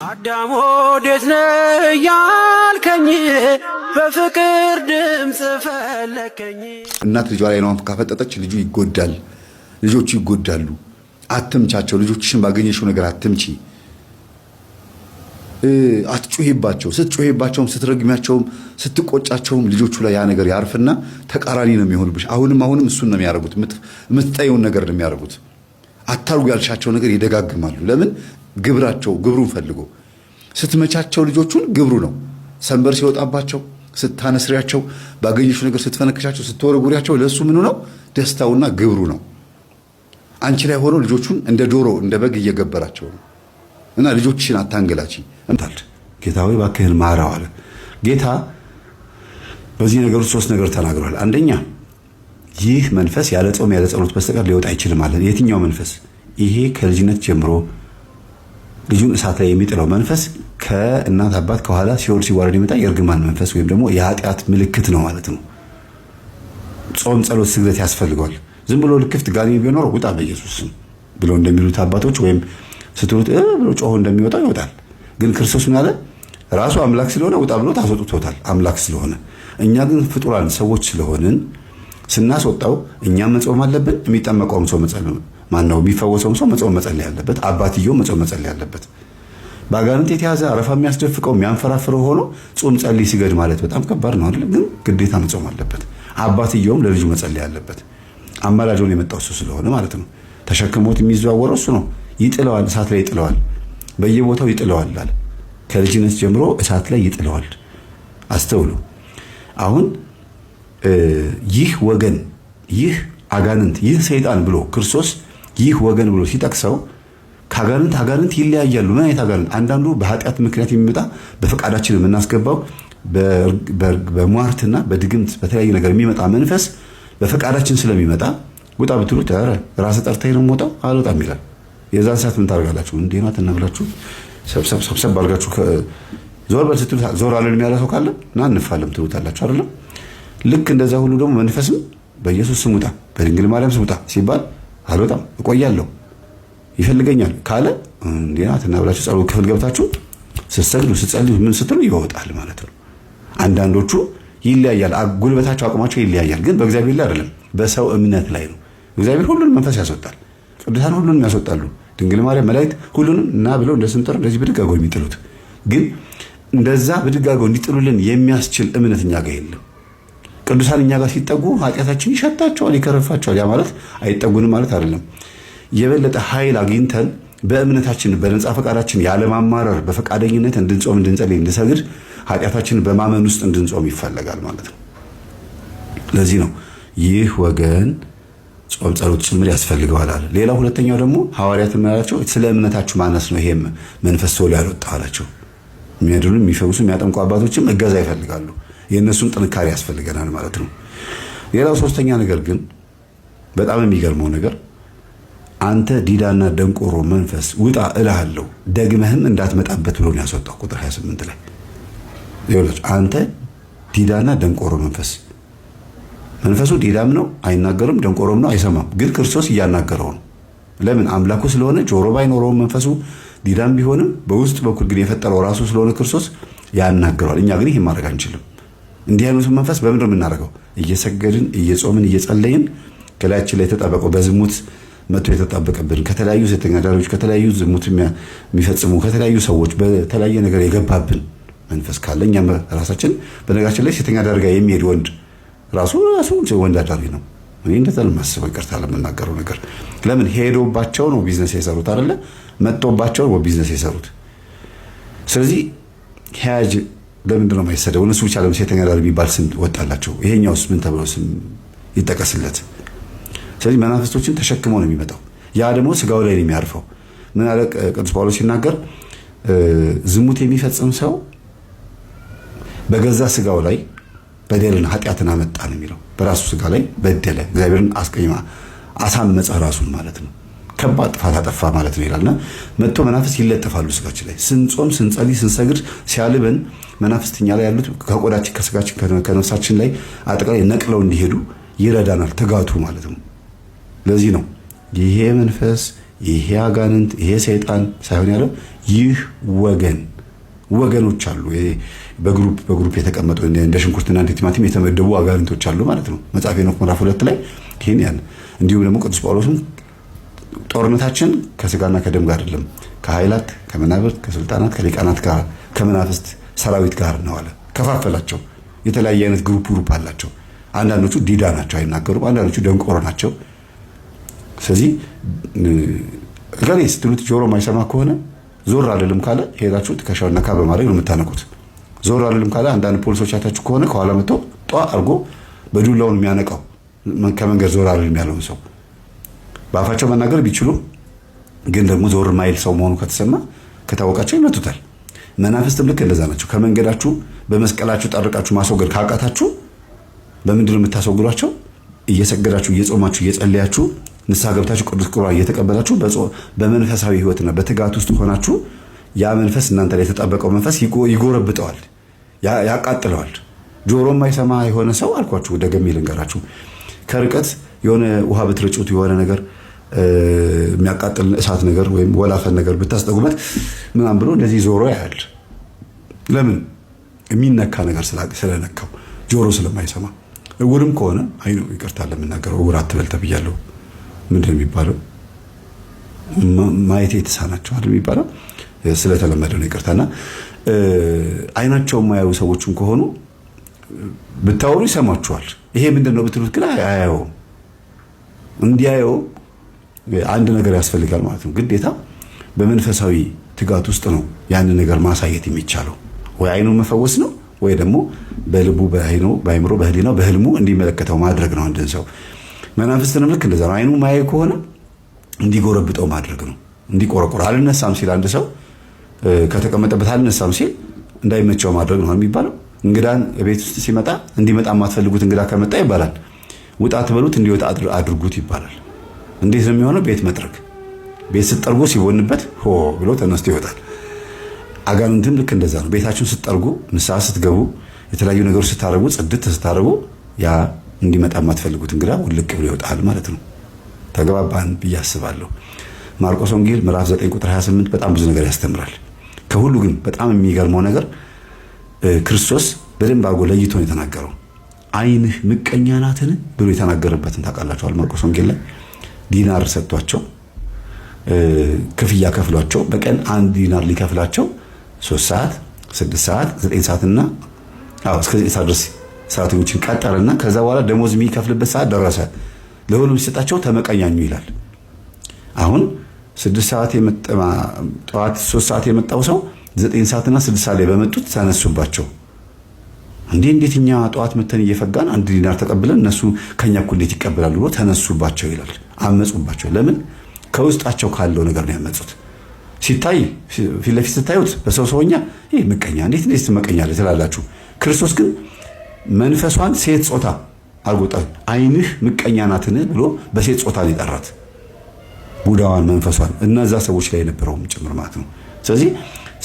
አዳም ወዴት ነህ ያልከኝ በፍቅር ድምጽ ፈለከኝ። እናት ልጇ ላይ ነው ካፈጠጠች ልጁ ይጎዳል፣ ልጆቹ ይጎዳሉ። አትምቻቸው። ልጆችሽን ባገኘሽው ነገር አትምቺ። አትጩሂባቸው። ስትጩሂባቸውም ስትረግሚያቸውም ስትቆጫቸውም ልጆቹ ላይ ያ ነገር ያርፍና ተቃራኒ ነው የሚሆንብሽ። አሁንም እሱን ነው የሚያደርጉት። የምትጠየውን ነገር ነው የሚያደርጉት። አታርጉ ያልሻቸው ነገር ይደጋግማሉ። ለምን? ግብሩን ፈልጎ ስትመቻቸው ልጆቹን ግብሩ ነው። ሰንበር ሲወጣባቸው ስታነስሪያቸው፣ ባገኘሽው ነገር ስትፈነክሻቸው፣ ስትወረጉሪያቸው ለሱ ምኑ ነው? ደስታውና ግብሩ ነው። አንቺ ላይ ሆኖ ልጆቹን እንደ ዶሮ እንደ በግ እየገበራቸው ነው። እና ልጆችሽን አታንገላቺ። ጌታ ሆይ እባክህን ማራው አለ ጌታ። በዚህ ነገር ውስጥ ሶስት ነገር ተናግሯል። አንደኛ ይህ መንፈስ ያለ ጾም ያለ ጸሎት በስተቀር ሊወጣ አይችልም አለ። የትኛው መንፈስ? ይሄ ከልጅነት ጀምሮ ልጁን እሳት ላይ የሚጥለው መንፈስ ከእናት አባት ከኋላ ሲወርድ ሲዋረድ የሚመጣ የእርግማን መንፈስ ወይም ደግሞ የኃጢአት ምልክት ነው ማለት ነው። ጾም፣ ጸሎት፣ ስግደት ያስፈልገዋል። ዝም ብሎ ልክፍት ጋኔን ቢኖር ውጣ በኢየሱስ ስም ብሎ እንደሚሉት አባቶች ወይም ስትሉት ብሎ ጮሆ እንደሚወጣው ይወጣል። ግን ክርስቶስ ምን አለ? ራሱ አምላክ ስለሆነ ውጣ ብሎ ታስወጥቶታል፣ አምላክ ስለሆነ። እኛ ግን ፍጡራን ሰዎች ስለሆንን ስናስወጣው እኛም መጾም አለብን። የሚጠመቀውም ሰው ማነው? የሚፈወሰውም ሰው መጾም መጸለይ አለበት። አባትየው መጾም መጸለይ አለበት። በአጋንንት የተያዘ አረፋ የሚያስደፍቀው የሚያንፈራፍረው ሆኖ ጾም፣ ጸልይ፣ ስገድ ማለት በጣም ከባድ ነው አይደል? ግን ግዴታ መጾም አለበት። አባትየውም ለልጁ መጸለይ አለበት። አማላጅውን የመጣው እሱ ስለሆነ ማለት ነው። ተሸክሞት የሚዘዋወረው እሱ ነው። ይጥለዋል፣ እሳት ላይ ይጥለዋል፣ በየቦታው ይጥለዋል አለ። ከልጅነት ጀምሮ እሳት ላይ ይጥለዋል። አስተውሉ። አሁን ይህ ወገን፣ ይህ አጋንንት፣ ይህ ሰይጣን ብሎ ክርስቶስ ይህ ወገን ብሎ ሲጠቅሰው አጋንንት ይለያያሉ። ምን አይነት አጋንንት? አንዳንዱ በኃጢአት ምክንያት የሚመጣ በፈቃዳችን የምናስገባው በሟርትና በድግምት በተለያየ ነገር የሚመጣ መንፈስ በፈቃዳችን ስለሚመጣ ውጣ ብትሉት ራስህ ጠርተኸኝ ነው የምወጣው አልወጣም ይላል። የዛን ሰዓት ምን ታደርጋላችሁ? እንዴና ተነብላችሁ ሰብሰብ አድርጋችሁ ዞር በል ስትሉት ዞር አለን ያለ ሰው ካለ ና እንፋለም ትሉታላችሁ አይደለም? ልክ እንደዛ ሁሉ ደግሞ መንፈስም በኢየሱስ ስም ውጣ፣ በድንግል ማርያም ስም ውጣ ሲባል አልወጣም እቆያለሁ ይፈልገኛል ካለ እንዴና ተነብላችሁ ጸሎት ክፍል ገብታችሁ ስትሰግዱ ስትጸልዩ ምን ስትሉ ይወጣል ማለት ነው። አንዳንዶቹ ይለያያል፣ ጉልበታቸው አቅማቸው ይለያያል። ግን በእግዚአብሔር ላይ አይደለም፣ በሰው እምነት ላይ ነው። እግዚአብሔር ሁሉንም መንፈስ ያስወጣል። ቅዱሳን ሁሉንም ያስወጣሉ። ድንግል ማርያም፣ መላእክት ሁሉንም እና ብለው እንደ ስንጠር እንደዚህ ብድግ አድርገው የሚጥሉት። ግን እንደዛ ብድግ አድርገው እንዲጥሉልን የሚያስችል እምነት እኛ ጋር የለም። ቅዱሳን እኛ ጋር ሲጠጉ ኃጢአታችን ይሸታቸዋል፣ ይከረፋቸዋል። ያ ማለት አይጠጉንም ማለት አይደለም። የበለጠ ኃይል አግኝተን በእምነታችን በነጻ ፈቃዳችን ያለማማረር በፈቃደኝነት እንድንጾም፣ እንድንጸልይ፣ እንድንሰግድ ኃጢአታችንን በማመን ውስጥ እንድንጾም ይፈለጋል ማለት ነው። ለዚህ ነው ይህ ወገን ጾም፣ ጸሎት ጭምር ያስፈልገዋል አለ። ሌላው ሁለተኛው ደግሞ ሐዋርያት ምናላቸው? ስለ እምነታችሁ ማነስ ነው ይሄም መንፈስ ሰው ያልወጣ አላቸው። የሚያድኑ የሚፈውሱ የሚያጠምቁ አባቶችም እገዛ ይፈልጋሉ። የእነሱም ጥንካሬ ያስፈልገናል ማለት ነው። ሌላው ሶስተኛ ነገር ግን በጣም የሚገርመው ነገር አንተ ዲዳና ደንቆሮ መንፈስ ውጣ እልሃለሁ ደግመህም እንዳትመጣበት ብሎ ነው ያስወጣው። ቁጥር 28 ላይ ይኸውላችሁ፣ አንተ ዲዳና ደንቆሮ መንፈሱ ዲዳም ነው አይናገርም፣ ደንቆሮም ነው አይሰማም። ግን ክርስቶስ እያናገረው ነው። ለምን? አምላኩ ስለሆነ ጆሮ ባይኖረውም መንፈሱ ዲዳም ቢሆንም በውስጥ በኩል ግን የፈጠረው ራሱ ስለሆነ ክርስቶስ ያናገረዋል። እኛ ግን ይሄን ማድረግ አንችልም። እንዲህ አይነቱ መንፈስ በምንድን ነው የምናደርገው? እየሰገድን እየጾምን እየጸለይን ከላያችን ላይ የተጣበቀው በዝሙት መጥቶ የተጣበቀብን ከተለያዩ ሴተኛ አዳሪዎች ከተለያዩ ዝሙት የሚፈጽሙ ከተለያዩ ሰዎች በተለያየ ነገር የገባብን መንፈስ ካለ እኛም ራሳችን በነገራችን ላይ ሴተኛ አዳሪ ጋር የሚሄድ ወንድ ራሱ ወንድ አዳሪ ነው። እኔ እንደዛ ለማስበው ይቅርታ ለምናገረው ነገር። ለምን ሄዶባቸው ነው ቢዝነስ የሰሩት አይደለ? መጥቶባቸው ነው ቢዝነስ የሰሩት። ስለዚህ ሄያጅ ለምንድን ነው የማይሰደው? እነሱ ብቻ ለምን ሴተኛ አዳሪ የሚባል ስም ወጣላቸው? ይሄኛውስ ምን ተብሎ ስም ይጠቀስለት? ስለዚህ መናፍስቶችን ተሸክመው ነው የሚመጣው። ያ ደግሞ ስጋው ላይ ነው የሚያርፈው። ምን አለ ቅዱስ ጳውሎስ ሲናገር፣ ዝሙት የሚፈጽም ሰው በገዛ ስጋው ላይ በደልን ኃጢአትን አመጣ ነው የሚለው። በራሱ ስጋ ላይ በደለ፣ እግዚአብሔርን አስቀይማ፣ አሳመፀ ራሱን ማለት ነው። ከባድ ጥፋት አጠፋ ማለት ነው ይላልና መጥቶ መናፍስት ይለጠፋሉ ስጋችን ላይ። ስንጾም፣ ስንጸልይ፣ ስንሰግድ ሲያልበን መናፍስትኛ ላይ ያሉት ከቆዳችን፣ ከስጋችን፣ ከነፍሳችን ላይ አጠቃላይ ነቅለው እንዲሄዱ ይረዳናል ትጋቱ ማለት ነው። ለዚህ ነው ይሄ መንፈስ ይሄ አጋንንት ይሄ ሰይጣን ሳይሆን ያለው ይህ ወገኖች አሉ። በግሩፕ የተቀመጡ እንደ ሽንኩርትና እንደ ቲማቲም የተመደቡ አጋንንቶች አሉ ማለት ነው። መጽሐፈ ሄኖክ ምዕራፍ 2 ላይ ይሄን ያለ። እንዲሁም ደግሞ ቅዱስ ጳውሎስም ጦርነታችን ከስጋና ከደም ጋር አይደለም ከኃይላት ከመናብርት ከስልጣናት ከሊቃናት ጋር ከመናፍስት ሰራዊት ጋር ነው አለ። ከፋፈላቸው። የተለያየ አይነት ግሩፕ አላቸው። አንዳንዶቹ ዲዳ ናቸው አይናገሩም። አንዳንዶቹ ደንቆሮ ናቸው። ስለዚህ ገሌ ስትሉት ጆሮ ማይሰማ ከሆነ ዞር አልልም ካለ ሄዳችሁ ትከሻውና ነካ በማድረግ ነው የምታነቁት። ዞር አልልም ካለ አንዳንድ ፖሊሶች አይታችሁ ከሆነ ከኋላ መጥቶ ጧ አድርጎ በዱላውን የሚያነቃው ከመንገድ ዞር አልልም ያለውን ሰው በአፋቸው መናገር ቢችሉ ግን ደግሞ ዞር ማይል ሰው መሆኑ ከተሰማ ከታወቃቸው ይመቱታል። መናፍስትም ልክ እንደዛ ናቸው። ከመንገዳችሁ በመስቀላችሁ ጠርቃችሁ ማስወገድ ካቃታችሁ በምንድን ነው የምታስወግዷቸው? እየሰገዳችሁ እየጾማችሁ እየጸለያችሁ ንስሐ ገብታችሁ ቅዱስ ቁርባን እየተቀበላችሁ በመንፈሳዊ ሕይወትና በትጋት ውስጥ ሆናችሁ ያ መንፈስ እናንተ ላይ የተጣበቀው መንፈስ ይጎረብጠዋል፣ ያቃጥለዋል። ጆሮ የማይሰማ የሆነ ሰው አልኳችሁ፣ ደግሜ ልንገራችሁ፣ ከርቀት የሆነ ውሃ ብትረጩት የሆነ ነገር የሚያቃጥል እሳት ነገር ወይም ወላፈን ነገር ብታስጠጉበት ምናምን ብሎ እንደዚህ ዞሮ ያያል። ለምን? የሚነካ ነገር ስለነካው ጆሮ ስለማይሰማ። እውርም ከሆነ አይኑ ይቅርታ ለምናገረው እውር አትበል ተብያለሁ። ምንድን የሚባለው ማየት የተሳናቸው አይደል የሚባለው? ስለተለመደ ነው ይቅርታና አይናቸው የማያዩ ሰዎችም ከሆኑ ብታወሩ ይሰማችኋል። ይሄ ምንድነው ብትሉት ግን አያየውም። እንዲያየው አንድ ነገር ያስፈልጋል ማለት ነው። ግዴታ በመንፈሳዊ ትጋት ውስጥ ነው ያንን ነገር ማሳየት የሚቻለው። ወይ አይኑን መፈወስ ነው ወይ ደግሞ በልቡ በአይኑ በአይምሮ በህሊናው በህልሙ እንዲመለከተው ማድረግ ነው አንድን ሰው። መናፍስትንም ልክ እንደዛ ነው። አይኑ ማያይ ከሆነ እንዲጎረብጠው ማድረግ ነው። እንዲቆረቆር አልነሳም ሲል አንድ ሰው ከተቀመጠበት አልነሳም ሲል እንዳይመቸው ማድረግ ነው የሚባለው። እንግዳን ቤት ውስጥ ሲመጣ እንዲመጣ የማትፈልጉት እንግዳ ከመጣ ይባላል ውጣ ትበሉት እንዲወጣ አድርጉት ይባላል። እንዴት ነው የሚሆነው? ቤት መጥረግ። ቤት ስትጠርጉ ሲቦንበት ሆ ብሎ ተነስቶ ይወጣል። አጋንንትም ልክ እንደዛ ነው። ቤታችሁን ስትጠርጉ፣ ንስሐ ስትገቡ፣ የተለያዩ ነገሮች ስታረጉ፣ ጽድት ስታረጉ ያ እንዲመጣ የማትፈልጉት እንግዳ ውልቅ ብሎ ይወጣል ማለት ነው። ተገባባን ብዬ አስባለሁ። ማርቆስ ወንጌል ምዕራፍ 9 ቁጥር 28 በጣም ብዙ ነገር ያስተምራል። ከሁሉ ግን በጣም የሚገርመው ነገር ክርስቶስ በደንብ አድርጎ ለይቶ ነው የተናገረው። ዓይንህ ምቀኛ ናትን ብሎ የተናገረበትን ታውቃላችኋል። ማርቆስ ወንጌል ላይ ዲናር ሰጥቷቸው ክፍያ ከፍሏቸው በቀን 1 ዲናር ሊከፍላቸው 3 ሰዓት 6 ሰዓት 9 ሰዓትና እስከ 9 ሰዓት ድረስ ሰዓቶችን ቀጠረና ከዛ በኋላ ደሞዝ የሚከፍልበት ሰዓት ደረሰ። ለሁሉም ሲሰጣቸው ተመቀኛኙ ይላል። አሁን 6 ሰዓት ጠዋት 3 ሰዓት የመጣው ሰው 9 ሰዓትና 6 ሰዓት ላይ በመጡት ተነሱባቸው። እንዴት እኛ ጠዋት መተን እየፈጋን 1 ዲናር ተቀብለን እነሱ ከኛ እኮ እንዴት ይቀበላሉ ብሎ ተነሱባቸው ይላል። አመጹባቸው። ለምን? ከውስጣቸው ካለው ነገር ነው ያመጹት። ሲታይ ፊት ለፊት ስታዩት በሰውኛ ይሄ ምቀኛ እንዴት ትመቀኛለህ ትላላችሁ። ክርስቶስ ግን መንፈሷን ሴት ጾታ አልጎጣ ዓይንህ ምቀኛ ናትን ብሎ በሴት ጾታ ነው የጠራት። ቡዳዋን መንፈሷን እነዛ ሰዎች ላይ የነበረውም ጭምር ማለት ነው። ስለዚህ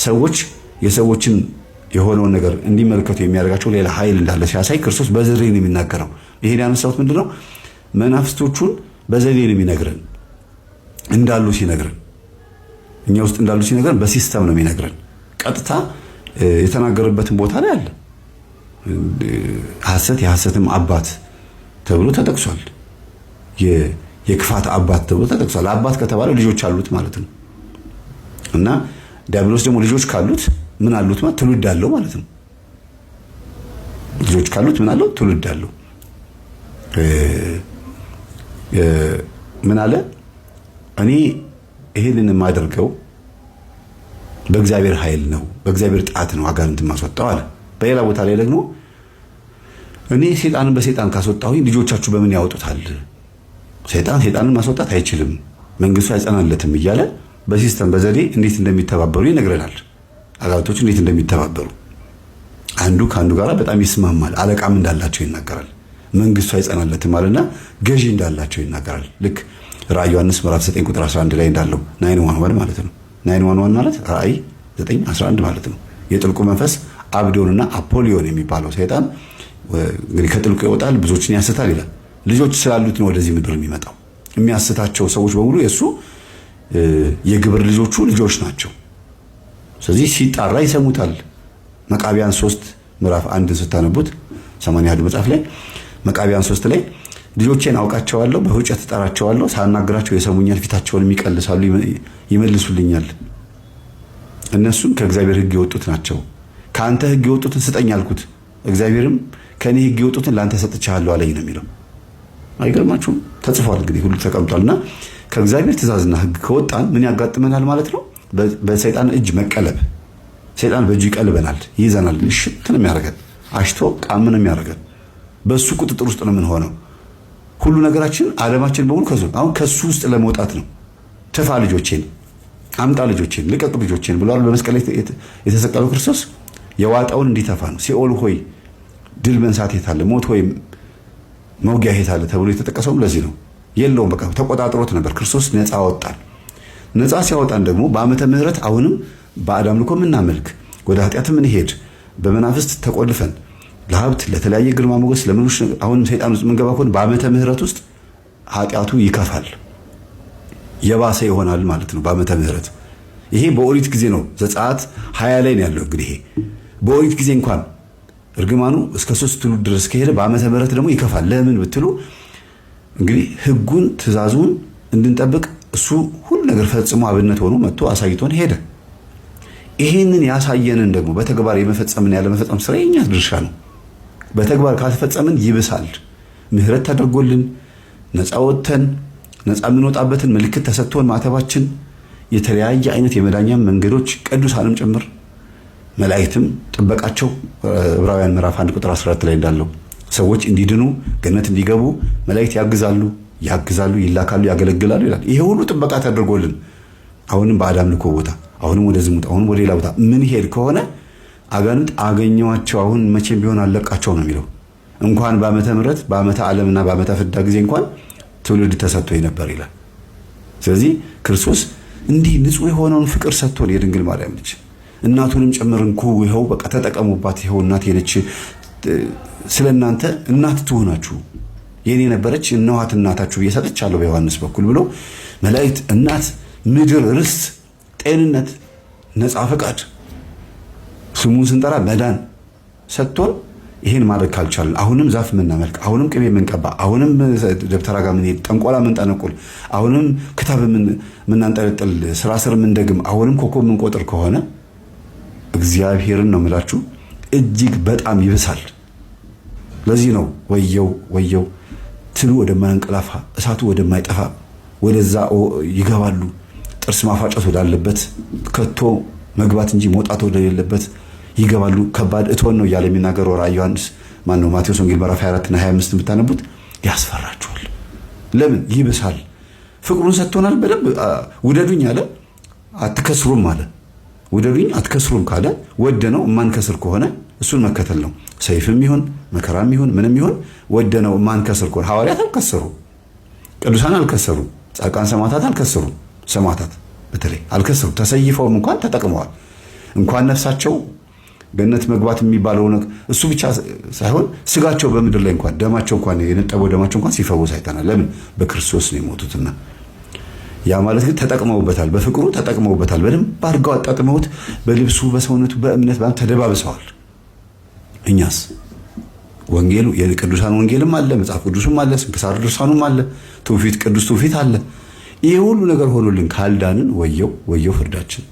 ሰዎች የሰዎችን የሆነውን ነገር እንዲመለከቱ የሚያደርጋቸው ሌላ ኃይል እንዳለ ሲያሳይ ክርስቶስ በዘዴ ነው የሚናገረው። ይሄን ያነሳሁት ምንድነው? መናፍስቶቹን በዘዴ ነው የሚነግረን። እንዳሉ ሲነግረን እኛ ውስጥ እንዳሉ ሲነግረን በሲስተም ነው የሚነግረን። ቀጥታ የተናገረበትን ቦታ ላይ አለ። ሐሰት የሐሰትም አባት ተብሎ ተጠቅሷል። የክፋት አባት ተብሎ ተጠቅሷል። አባት ከተባለ ልጆች አሉት ማለት ነው። እና ዲያብሎስ ደግሞ ልጆች ካሉት ምን አሉት ማለት ትውልድ አለው ማለት ነው። ልጆች ካሉት ምን አለው? ትውልድ አለው። ምን አለ? እኔ ይሄንን የማደርገው በእግዚአብሔር ኃይል ነው፣ በእግዚአብሔር ጣት ነው አጋንንትን ማስወጣው አለ። በሌላ ቦታ ላይ ደግሞ እኔ ሰይጣንን በሰይጣን ካስወጣሁኝ ልጆቻችሁ በምን ያወጡታል? ሰይጣንን ማስወጣት አይችልም፣ መንግስቱ አይጸናለትም እያለ በሲስተም በዘዴ እንዴት እንደሚተባበሩ ይነግረናል። አጋንንቶች እንዴት እንደሚተባበሩ አንዱ ከአንዱ ጋር በጣም ይስማማል። አለቃም እንዳላቸው ይናገራል። መንግስቱ አይጸናለትም ማለትና ገዢ እንዳላቸው ይናገራል። ልክ ራዕይ ዮሐንስ ምዕራፍ 9 ቁጥር 11 ላይ እንዳለው 911 ማለት ነው። 911 ማለት ራዕይ 9:11 ማለት ነው። የጥልቁ መንፈስ አብዶንና አፖሊዮን የሚባለው ሰይጣን እንግዲህ ከጥልቁ ይወጣል፣ ብዙዎችን ያስታል ይላል። ልጆች ስላሉት ነው ወደዚህ ምድር የሚመጣው። የሚያስታቸው ሰዎች በሙሉ የሱ የግብር ልጆቹ ልጆች ናቸው። ስለዚህ ሲጣራ ይሰሙታል። መቃቢያን 3 ምዕራፍ 1 ስታነቡት 81 መጽሐፍ ላይ መቃቢያን 3 ላይ ልጆቼን አውቃቸዋለሁ፣ በውጨት እጠራቸዋለሁ፣ ሳናግራቸው የሰሙኛል፣ ፊታቸውን ይቀልሳሉ፣ ይመልሱልኛል። እነሱም ከእግዚአብሔር ሕግ የወጡት ናቸው። ከአንተ ሕግ የወጡትን ስጠኝ አልኩት፣ እግዚአብሔርም ከኔ ሕግ የወጡትን ላንተ ሰጥቻለሁ አለኝ ነው የሚለው። አይገርማችሁም? ተጽፏል እንግዲህ ሁሉ ተቀምጧልና ከእግዚአብሔር ትእዛዝና ሕግ ከወጣን ምን ያጋጥመናል ማለት ነው? በሰይጣን እጅ መቀለብ። ሰይጣን በእጁ ይቀልበናል፣ ይይዘናል፣ እሽት ነው የሚያደርገን፣ አሽቶ ቃም ነው የሚያደርገን። በሱ ቁጥጥር ውስጥ ነው የምንሆነው። ሁሉ ነገራችን ዓለማችን በሙሉ ከሱ ውስጥ ለመውጣት ነው። ትፋ ልጆቼን፣ አምጣ ልጆቼን፣ ልቀቅ ልጆቼን ብሏል በመስቀል ላይ የተሰቀለው ክርስቶስ። የዋጣውን እንዲተፋ ነው። ሲኦል ሆይ ድል መንሳት የት አለ? ሞት ሆይ መውጊያ የት አለ ተብሎ የተጠቀሰውም ለዚህ ነው። የለውም፣ በቃ ተቆጣጥሮት ነበር። ክርስቶስ ነፃ አወጣን። ነፃ ሲያወጣን ደግሞ በዓመተ ምሕረት አሁንም ባዕድ አምልኮ የምናመልክ ወደ ኃጢአት የምንሄድ በመናፍስት ተቆልፈን ለሀብት ለተለያየ ግርማ ሞገስ ለምኖች አሁንም ሰይጣን ውስጥ የምንገባ ከሆነ በዓመተ ምሕረት ውስጥ ኃጢአቱ ይከፋል፣ የባሰ ይሆናል ማለት ነው። በዓመተ ምሕረት ይሄ በኦሪት ጊዜ ነው። ዘጸአት 20 ላይ ነው ያለው። እንግዲህ ይሄ በኦሪት ጊዜ እንኳን እርግማኑ እስከ 3 ትውልድ ድረስ ከሄደ በዓመተ ምሕረት ደግሞ ይከፋል። ለምን ብትሉ እንግዲህ ሕጉን ትእዛዙን እንድንጠብቅ እሱ ሁሉ ነገር ፈጽሞ አብነት ሆኖ መጥቶ አሳይቶን ሄደ። ይሄንን ያሳየንን ደግሞ በተግባር የመፈጸምና ያለመፈጸም ስራ የኛ ድርሻ ነው። በተግባር ካልፈጸምን ይብሳል። ምሕረት ተደርጎልን ነፃ ወጥተን ነፃ የምንወጣበትን ምልክት ተሰጥቶን ማተባችን የተለያየ አይነት የመዳኛ መንገዶች ቅዱሳንም ጭምር መላእክትም ጥበቃቸው ዕብራውያን ምዕራፍ 1 ቁጥር 14 ላይ እንዳለው ሰዎች እንዲድኑ ገነት እንዲገቡ መላእክት ያግዛሉ፣ ይላካሉ፣ ያገለግላሉ ይላል። ይሄ ሁሉ ጥበቃ ተደርጎልን አሁንም ባዕድ አምልኮ ቦታ፣ አሁንም ወደ ዝሙት፣ አሁንም ወደ ሌላ ቦታ ምን ሄድ ከሆነ አጋንንት አገኘዋቸው፣ አሁን መቼም ቢሆን አለቃቸው ነው የሚለው። እንኳን በዓመተ ምሕረት በዓመተ ዓለምና በዓመተ ፍዳ ጊዜ እንኳን ትውልድ ተሰጥቶ ነበር ይላል። ስለዚህ ክርስቶስ እንዲህ ንጹህ የሆነውን ፍቅር ሰጥቶን የድንግል ማርያም ልጅ እናቱንም ጭምር እንኩ ይኸው በቃ ተጠቀሙባት፣ ይኸው እናት ሄደች፣ ስለናንተ እናት ትሆናችሁ፣ የኔ ነበረች እነኋት እናታችሁ ብዬ ሰጥቻለሁ በዮሐንስ በኩል ብሎ መላእክት እናት፣ ምድር፣ ርስት፣ ጤንነት፣ ነፃ ፈቃድ ስሙን ስንጠራ መዳን ሰጥቶን ይሄን ማድረግ ካልቻልን አሁንም ዛፍ የምናመልክ አሁንም ቅቤ የምንቀባ አሁንም ደብተራ ጋር የምንሄድ ጠንቆላ የምንጠነቁል አሁንም ክታብ የምናንጠለጥል ስራ ስር የምንደግም አሁንም ኮከብ የምንቆጥር ከሆነ እግዚአብሔርን ነው የምላችሁ እጅግ በጣም ይብሳል። ለዚህ ነው ወየው ወየው ትሉ ወደማያንቀላፋ እሳቱ ወደማይጠፋ ወደዛ ይገባሉ። ጥርስ ማፋጨት ወዳለበት ከቶ መግባት እንጂ መውጣት ወደሌለበት ይገባሉ። ከባድ እቶን ነው እያለ የሚናገረው ራዕየ ዮሐንስ ማነው ማቴዎስ ወንጌል ምዕራፍ 24 እና 25 ብታነቡት ያስፈራችኋል። ለምን? ይብሳል። ፍቅሩን ሰጥቶናል። በደንብ ውደዱኝ አለ፣ አትከስሩም አለ። ውደዱኝ አትከስሩም ካለ ወደነው ማንከስር ከሆነ እሱን መከተል ነው። ሰይፍም ይሁን መከራም ይሁን ምንም ይሁን ወደነው ማንከስር ከሆነ ሐዋርያት አልከሰሩ፣ ቅዱሳን አልከሰሩ፣ ጻድቃን ሰማዕታት አልከሰሩ። ሰማዕታት በተለይ አልከሰሩ፣ ተሰይፈውም እንኳን ተጠቅመዋል። እንኳን ነፍሳቸው ገነት መግባት የሚባለው እሱ ብቻ ሳይሆን ስጋቸው በምድር ላይ እንኳን ደማቸው እንኳን የነጠበው ደማቸው እንኳን ሲፈወስ አይተናል። ለምን? በክርስቶስ ነው የሞቱትና። ያ ማለት ግን ተጠቅመውበታል፣ በፍቅሩ ተጠቅመውበታል። በደንብ አድርገው አጣጥመውት በልብሱ በሰውነቱ በእምነት ተደባብሰዋል። እኛስ ወንጌሉ የቅዱሳን ወንጌልም አለ፣ መጽሐፍ ቅዱስም አለ፣ ስንክሳር ድርሳኑም አለ፣ ትውፊት ቅዱስ ትውፊት አለ። ይሄ ሁሉ ነገር ሆኖልን ካልዳንን ወየው ወየው ፍርዳችን።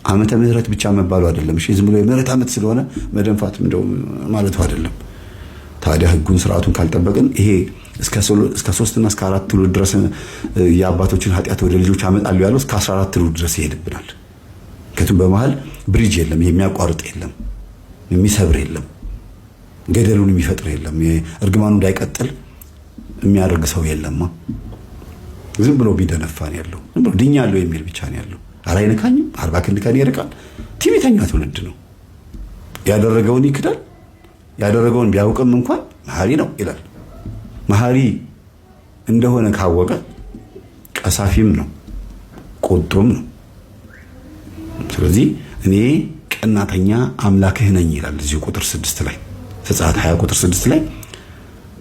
ዓመተ ምሕረት ብቻ መባሉ አይደለም። እሺ ዝም ብሎ የምህረት ዓመት ስለሆነ መደንፋት እንደው ማለቱ አይደለም። ታዲያ ሕጉን ስርዓቱን ካልጠበቅን ይሄ እስከ 3 እና እስከ 4 ትውልድ ድረስ የአባቶችን ኃጢአት ወደ ልጆች አመጣሉ ያለው እስከ 14 ትውልድ ድረስ ይሄድብናል። ከቱም በመሃል ብሪጅ የለም፣ የሚያቋርጥ የለም፣ የሚሰብር የለም፣ ገደሉን የሚፈጥር የለም፣ እርግማኑ እንዳይቀጥል የሚያደርግ ሰው የለማ። ዝም ብሎ ቢደነፋን ያለው ዝም ብሎ ድኛለሁ የሚል ብቻ ነው ያለው። ኧረ አይነካኝም 40 ክንድ ከኔ ይርቃል። ትዕቢተኛ ትውልድ ነው። ያደረገውን ይክዳል። ያደረገውን ቢያውቅም እንኳን መሐሪ ነው ይላል። መሐሪ እንደሆነ ካወቀ ቀሳፊም ነው፣ ቁጡም ነው። ስለዚህ እኔ ቀናተኛ አምላክህ ነኝ ይላል እዚሁ ቁጥር 6 ላይ ዘጸአት 20 ቁጥር 6 ላይ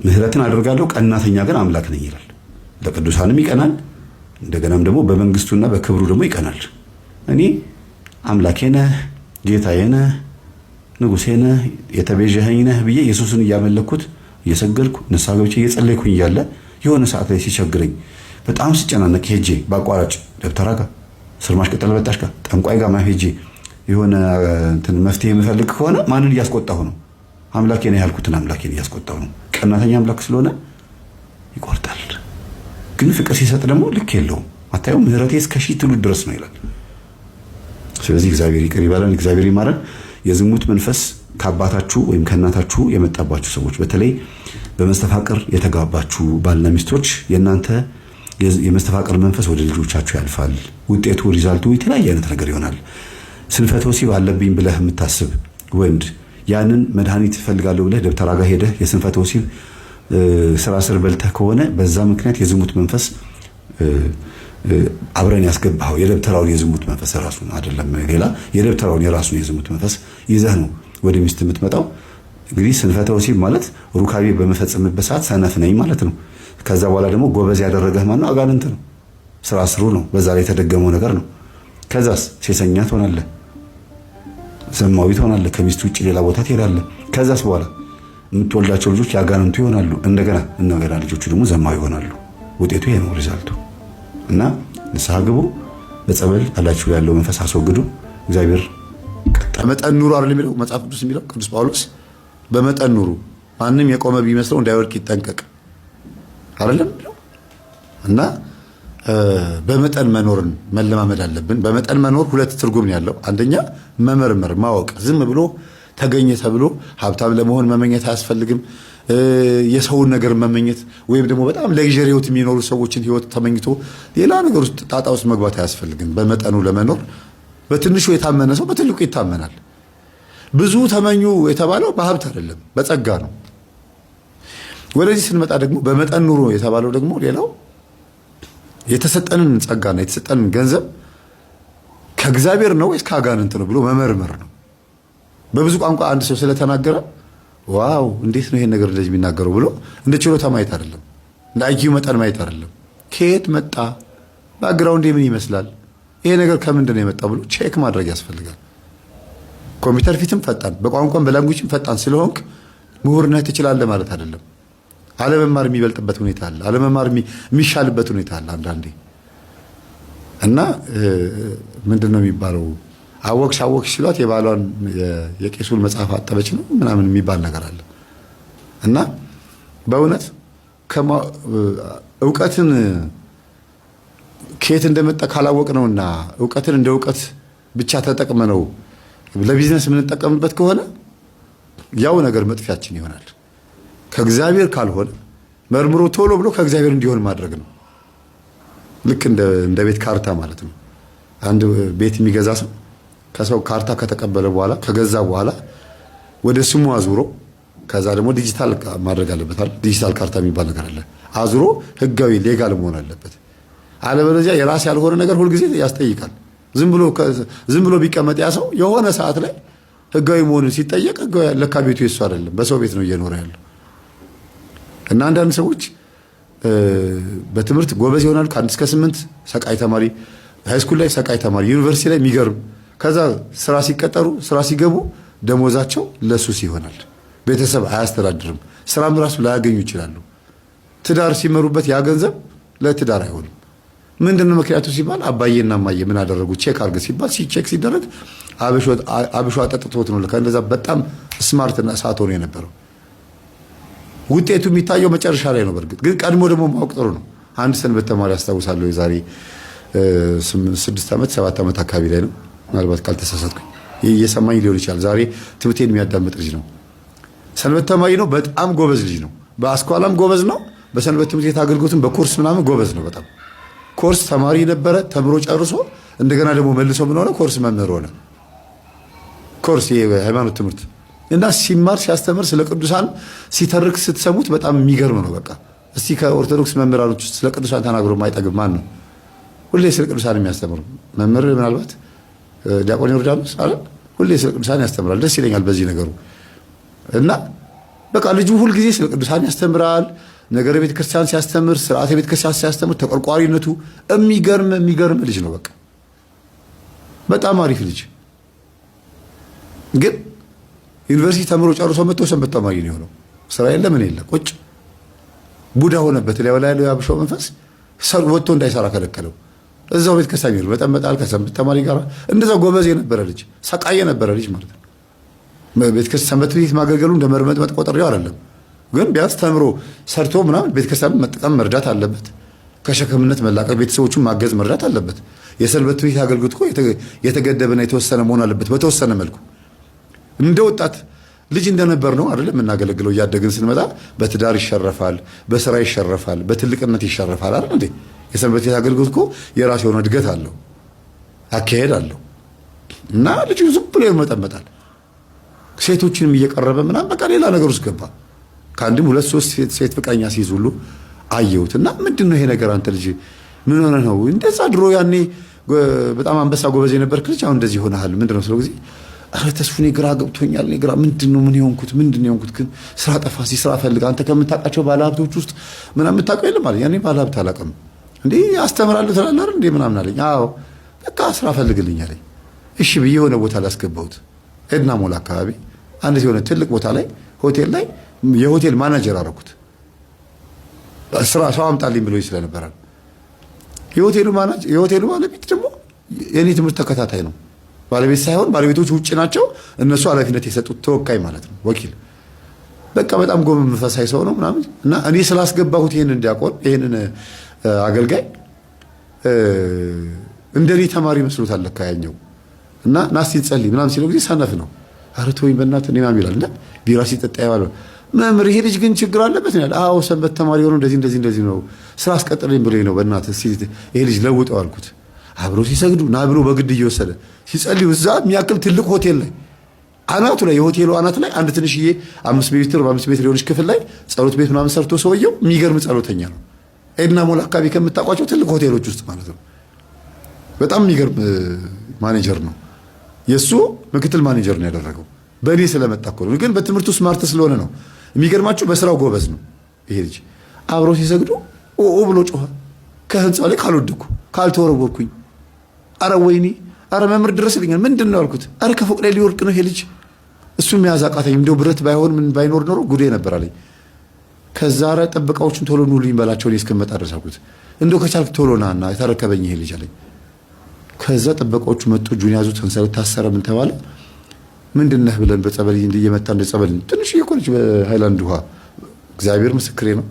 ምሕረትን አደርጋለሁ ቀናተኛ ግን አምላክ ነኝ ይላል። ለቅዱሳንም ይቀናል፣ እንደገናም ደግሞ በመንግስቱና በክብሩ ደግሞ ይቀናል። እኔ አምላኬ ነህ፣ ጌታዬ ነህ፣ ንጉሴ ነህ፣ የተቤዠኸኝ ነህ ብዬ ኢየሱስን እያመለኩት እየሰገድኩ ንስሐ ገብቼ እየጸለይኩኝ እያለ የሆነ ሰዓት ላይ ሲቸግረኝ በጣም ስጨናነቅ ሄጄ በአቋራጭ ደብተራ ጋር ስርማሽ ቅጠል በጣሽ ጋር ጠንቋይ ጋር ሄጄ የሆነ እንትን መፍትሄ የምፈልግ ከሆነ ማንን እያስቆጣሁ ነው? አምላኬ ነው ያልኩትን አምላኬን እያስቆጣሁ ነው። ቀናተኛ አምላክ ስለሆነ ይቆርጣል። ግን ፍቅር ሲሰጥ ደግሞ ልክ የለውም። አታየው? ምህረቴ እስከ 1000 ትውልድ ድረስ ነው ይላል። ስለዚህ እግዚአብሔር ይቅር ይበለን፣ እግዚአብሔር ይማረን። የዝሙት መንፈስ ከአባታችሁ ወይም ከእናታችሁ የመጣባችሁ ሰዎች፣ በተለይ በመስተፋቅር የተጋባችሁ ባልና ሚስቶች የእናንተ የመስተፋቅር መንፈስ ወደ ልጆቻችሁ ያልፋል። ውጤቱ ሪዛልቱ የተለያየ አይነት ነገር ይሆናል። ስንፈተ ወሲብ አለብኝ ብለህ የምታስብ ወንድ ያንን መድኃኒት እፈልጋለሁ ብለህ ደብተራ ጋር ሄደህ የስንፈተ ወሲብ ስራ ስር በልተህ ከሆነ በዛ ምክንያት የዝሙት መንፈስ አብረን ያስገባው የደብተራውን የዝሙት መንፈስ ራሱን አይደለም ሌላ የደብተራውን የራሱን የዝሙት መንፈስ ይዘህ ነው ወደ ሚስት የምትመጣው። እንግዲህ ስንፈተ ወሲብ ማለት ሩካቤ በመፈጸምበት ሰዓት ሰነፍ ነኝ ማለት ነው። ከዛ በኋላ ደግሞ ጎበዝ ያደረገህ ማነው? አጋንንት ነው። ስራ ስሩ ነው። በዛ ላይ የተደገመው ነገር ነው። ከዛስ ሴሰኛ ትሆናለህ፣ ዘማዊ ትሆናለህ፣ ከሚስት ውጭ ሌላ ቦታ ትሄዳለህ። ከዛስ በኋላ የምትወልዳቸው ልጆች ያጋንንቱ ይሆናሉ። እንደገና ልጆቹ ደግሞ ዘማዊ ይሆናሉ። ውጤቱ ይሄ ነው ሪዛልቱ። እና ንስሐ ግቡ፣ በጸበል አላችሁ ያለው መንፈስ አስወግዱ። እግዚአብሔር በመጠን ኑሩ አይደል የሚለው መጽሐፍ ቅዱስ የሚለው ቅዱስ ጳውሎስ በመጠን ኑሩ፣ ማንም የቆመ ቢመስለው እንዳይወድቅ ይጠንቀቅ አይደለም። እና በመጠን መኖርን መለማመድ አለብን። በመጠን መኖር ሁለት ትርጉም ነው ያለው። አንደኛ መመርመር፣ ማወቅ። ዝም ብሎ ተገኘ ተብሎ ሀብታም ለመሆን መመኘት አያስፈልግም። የሰውን ነገር መመኘት ወይም ደግሞ በጣም ለግዠሪ ህይወት የሚኖሩ ሰዎችን ህይወት ተመኝቶ ሌላ ነገር ውስጥ ጣጣ ውስጥ መግባት አያስፈልግም። በመጠኑ ለመኖር በትንሹ የታመነ ሰው በትልቁ ይታመናል። ብዙ ተመኙ የተባለው በሀብት አይደለም፣ በጸጋ ነው። ወደዚህ ስንመጣ ደግሞ በመጠን ኑሮ የተባለው ደግሞ ሌላው የተሰጠንን ጸጋና የተሰጠንን ገንዘብ ከእግዚአብሔር ነው ወይስ ከአጋንንት ነው ብሎ መመርመር ነው። በብዙ ቋንቋ አንድ ሰው ስለተናገረ ዋው እንዴት ነው ይሄን ነገር እንደዚህ የሚናገረው ብሎ እንደ ችሎታ ማየት አይደለም፣ እንደ አይኪው መጠን ማየት አይደለም። ከየት መጣ፣ ባክግራውንድ ምን ይመስላል፣ ይሄ ነገር ከምንድን ነው የመጣው ብሎ ቼክ ማድረግ ያስፈልጋል። ኮምፒውተር ፊትም ፈጣን፣ በቋንቋም በላንጉጅም ፈጣን ስለሆንክ ምሁርነት ትችላለህ ማለት አይደለም። አለመማር የሚበልጥበት ሁኔታ አለ። አለመማር የሚሻልበት ሁኔታ አለ አንዳንዴ። እና ምንድነው የሚባለው አወቅሽ ሲሏት የባሏን የቄሱን መጽሐፍ አጠበች ነው ምናምን የሚባል ነገር አለ። እና በእውነት እውቀትን ከየት እንደመጣ ካላወቅ ነውና እውቀትን እንደ እውቀት ብቻ ተጠቅመነው ለቢዝነስ የምንጠቀምበት ከሆነ ያው ነገር መጥፊያችን ይሆናል። ከእግዚአብሔር ካልሆነ መርምሮ ቶሎ ብሎ ከእግዚአብሔር እንዲሆን ማድረግ ነው። ልክ እንደ ቤት ካርታ ማለት ነው። አንድ ቤት የሚገዛ ሰው ከሰው ካርታ ከተቀበለ በኋላ ከገዛ በኋላ ወደ ስሙ አዙሮ ከዛ ደግሞ ዲጂታል ማድረግ አለበት አይደል? ዲጂታል ካርታ የሚባል ነገር አለ። አዙሮ ህጋዊ ሌጋል መሆን አለበት። አለበለዚያ የራስ ያልሆነ ነገር ሁልጊዜ ያስጠይቃል። ዝም ብሎ ቢቀመጥ ያ ሰው የሆነ ሰዓት ላይ ህጋዊ መሆኑን ሲጠየቅ ህጋዊ ለካ ቤቱ የሱ አይደለም፣ በሰው ቤት ነው እየኖረ ያለው። እና አንዳንድ ሰዎች በትምህርት ጎበዝ ይሆናሉ። ከ1 እስከ 8 ሰቃይ ተማሪ፣ ሃይስኩል ላይ ሰቃይ ተማሪ፣ ዩኒቨርሲቲ ላይ የሚገርም፣ ከዛ ስራ ሲቀጠሩ ስራ ሲገቡ ደሞዛቸው ለሱስ ይሆናል። ቤተሰብ አያስተዳድርም። ስራም ራሱ ላያገኙ ይችላሉ። ትዳር ሲመሩበት ያ ገንዘብ ለትዳር አይሆንም። ምንድነው ምክንያቱ ሲባል አባዬና እማዬ ምን አደረጉ ቼክ አድርግ ሲባል ቼክ ሲደረግ አብሾ አጠጥቶት ነው። ከእንደዛ በጣም ስማርትና እሳት ሆኖ የነበረው ውጤቱ የሚታየው መጨረሻ ላይ ነው። በርግጥ ግን ቀድሞ ደግሞ ማወቅ ጥሩ ነው። አንድ ሰንበት ተማሪ አስታውሳለሁ የዛሬ 6 ዓመት 7 ዓመት አካባቢ ላይ ነው ምናልባት ካልተሳሳትኩኝ፣ እየሰማኝ ሊሆን ይችላል። ዛሬ ትምህርቴን የሚያዳምጥ ልጅ ነው። ሰንበት ተማሪ ነው። በጣም ጎበዝ ልጅ ነው። በአስኳላም ጎበዝ ነው። በሰንበት ትምህርት ቤት አገልግሎትም በኮርስ ምናምን ጎበዝ ነው። በጣም ኮርስ ተማሪ ነበረ። ተምሮ ጨርሶ እንደገና ደግሞ መልሶ ምን ሆነ? ኮርስ መምህር ሆነ። ኮርስ የሃይማኖት ትምህርት እና ሲማር ሲያስተምር ስለ ቅዱሳን ሲተርክ ስትሰሙት በጣም የሚገርም ነው። በቃ እስቲ ከኦርቶዶክስ መምህራኖች ውስጥ ስለ ቅዱሳን ተናግሮ የማይጠግብ ማን ነው? ሁሌ ስለ ቅዱሳን የሚያስተምሩ መምህር ምናልባት ዲያቆን ዮርዳኖስ አይደል? ሁሌ ስለ ቅዱሳን ያስተምራል። ደስ ይለኛል በዚህ ነገሩ። እና በቃ ልጁ ሁልጊዜ ስለ ቅዱሳን ያስተምራል። ነገረ ቤተክርስቲያን ሲያስተምር፣ ስርዓተ ቤተክርስቲያን ሲያስተምር ተቆርቋሪነቱ የሚገርም ልጅ ነው። በቃ በጣም አሪፍ ልጅ። ግን ዩኒቨርሲቲ ተምሮ ጨርሶ መጥቶ ሰንበት ተማሪ ነው የሆነው። ስራ የለ ምን የለ ቁጭ ቡዳ ሆነበት። ላይ ያለው ያብሾ መንፈስ ወጥቶ እንዳይሰራ ከለከለው። እዛው ቤተክርስቲያን ይሉ በጣም ከሰንበት ተማሪ ጋር እንደዛ ጎበዝ የነበረ ልጅ ሰቃየ የነበረ ልጅ ማለት ነው። ቤተክርስቲያን ሰንበት ቤት ማገልገሉ እንደ መርመጥ ቆጥሬው አይደለም። ግን ቢያንስ ተምሮ ሰርቶ ምናምን ቤተክርስቲያን መጠቀም መርዳት አለበት። ከሸክምነት መላቀቅ፣ ቤተሰቦቹን ማገዝ መርዳት አለበት። የሰንበት ቤት አገልግሎት እኮ የተገደበና የተወሰነ መሆን አለበት። በተወሰነ መልኩ እንደ ወጣት ልጅ እንደነበር ነው አይደለም የምናገለግለው። እያደግን ስንመጣ በትዳር ይሸረፋል፣ በስራ ይሸረፋል፣ በትልቅነት ይሸረፋል አይደል እንዴ? የሰንበት ቤት አገልግሎት እኮ የራሱ የሆነ እድገት አለው፣ አካሄድ አለው። እና ልጁ ዝም ብሎ ይመጠመጣል። ሴቶችንም እየቀረበ ምናምን በቃ ሌላ ነገር ውስጥ ገባ። ከአንድም ሁለት ሶስት ሴት ፍቅረኛ ሲይዝ ሁሉ አየሁት። እና ምንድን ነው ይሄ ነገር? አንተ ልጅ ምን ሆነ ነው እንደዛ? ድሮ ያኔ በጣም አንበሳ ጎበዝ የነበርክ ልጅ አሁን እንደዚህ ሆነሃል። ምንድን ነው ስለው ጊዜ አረ ተስፉ እኔ ግራ ገብቶኛል። እኔ ግራ ምንድን ነው ምንድን ነው የሆንኩት? ግን ስራ ጠፋ። ስራ ፈልግ አንተ ከምታውቃቸው ባለሀብቶች ውስጥ ምናምን የምታውቀው የለም አለኝ። ያኔ ባለሀብት አላውቅም እንዴ አስተምራለሁ ትላለህ አይደል እንዴ ምናምን አለኝ። አዎ በቃ ስራ ፈልግልኝ አለኝ። እሺ ብዬ የሆነ ቦታ ላይ አስገባሁት። ኤድና ሞል አካባቢ አንድ የሆነ ትልቅ ቦታ ላይ ሆቴል ላይ የሆቴል ማናጀር አደረኩት። ስራ ሰው አምጣልኝ ብሎ ስለነበረ የሆቴሉ ባለቤት ደግሞ የኔ ትምህርት ተከታታይ ነው። ባለቤት ሳይሆን ባለቤቶች ውጭ ናቸው። እነሱ ኃላፊነት የሰጡት ተወካይ ማለት ነው፣ ወኪል። በቃ በጣም ጎበዝ መንፈሳዊ ሰው ነው ምናምን እና እኔ ስላስገባሁት ይሄንን ዲያቆን ይሄንን አገልጋይ እንደኔ ተማሪ መስሎታል ለካ ያኛው። እና ናስቲ ጸልይ ምናምን ሲለው ጊዜ ሰነፍ ነው። ኧረ ተወኝ በእናትህ እኔ ምናምን ይላል። እና ቢራ ሲጠጣ ያዋል መምህር ይሄ ልጅ ግን ችግር አለበት ይላል። አዎ ሰንበት ተማሪ ሆኖ እንደዚህ ነው ስራ አስቀጥለኝ ብሎኝ ነው በእናትህ ይሄ ልጅ ለውጠው አልኩት። አብሮ ሲሰግዱ ና ብሎ በግድ እየወሰደ ሲጸልዩ እዛ የሚያክል ትልቅ ሆቴል ላይ አናቱ ላይ የሆቴሉ አናት ላይ አንድ ትንሽዬ 5 ሜትር በ5 ሜትር የሆነች ክፍል ላይ ጸሎት ቤት ምናምን ሰርቶ ሰውየው የሚገርም ጸሎተኛ ነው። ኤድና ሞል አካባቢ ከምታውቋቸው ትልቅ ሆቴሎች ውስጥ ማለት ነው። በጣም የሚገርም ማኔጀር ነው። የሱ ምክትል ማኔጀር ነው ያደረገው። በእኔ ስለመጣ እኮ ነው። ግን በትምህርቱ ስማርት ስለሆነ ነው። የሚገርማችሁ በስራው ጎበዝ ነው ይሄ ልጅ። አብሮ ሲሰግዱ ኦ ብሎ ጮኸ። ከህንፃው ላይ ካልወደኩ ካልተወረወርኩኝ፣ አረ ወይኔ፣ አረ መምህር ድረስልኛል። ምንድን ነው አልኩት። አረ ከፎቅ ላይ ሊወርቅ ነው ይሄ ልጅ። እሱ የሚያዝ አቃተኝ። እንደው ብረት ባይሆን ምን ባይኖር ኖሮ ጉዴ ነበር አለኝ። ከዛ አረ ጥበቃዎቹን ቶሎ ኑልኝ በላቸው እኔ እስከመጣ ድረስ አልኩት። እንደው ከቻልክ ቶሎ ናና የተረከበኝ ይሄ ልጅ አለኝ። ከዛ ጥበቃዎቹ መጡ። እጁን ያዙት። ሰንሰለት ታሰረ። ምን ተባለ? ምንድነህ ብለን በጸበል እየመጣ እንደ ጸበል ትንሽ እየቆለች በሃይላንድ ውሃ። እግዚአብሔር ምስክሬ ነው።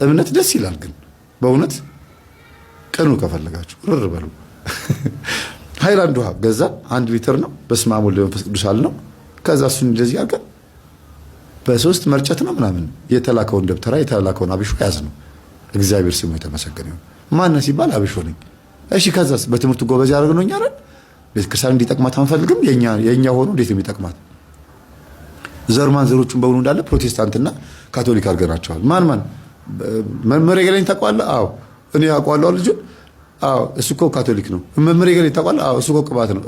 እምነት ደስ ይላል። ግን በእውነት ቀኑ ከፈለጋችሁ ርር በሉ። ሃይላንድ ውሃ ገዛ። 1 ሊትር ነው። በስመ አብ ወወልድ ወመንፈስ ቅዱስ አለ ነው። ከዛ እሱን እንደዚህ አድርገን በ3 መርጨት ነው ምናምን የተላከውን ደብተራ የተላከውን አብሾ ያዝ ነው። እግዚአብሔር ስሙ የተመሰገነ ይሁን። ማን ሲባል አብሾ ነኝ። እሺ ከዛስ በትምህርቱ ጎበዝ ያደረግነው እኛ አይደል? ቤተክርስቲያን እንዲጠቅማት አንፈልግም። የኛ ሆኖ እንዴት ነው የሚጠቅማት? ዘርማን ዘሮቹን በሙሉ እንዳለ ፕሮቴስታንትና ካቶሊክ አድርገናቸዋል። ማን መምህር ገለኝ ታውቀዋለህ? አዎ እኔ አውቀዋለሁ ልጁን። አዎ እሱ እኮ ካቶሊክ ነው። መምህር ገለኝ ታውቀዋለህ? አዎ እሱ እኮ ቅባት ነው።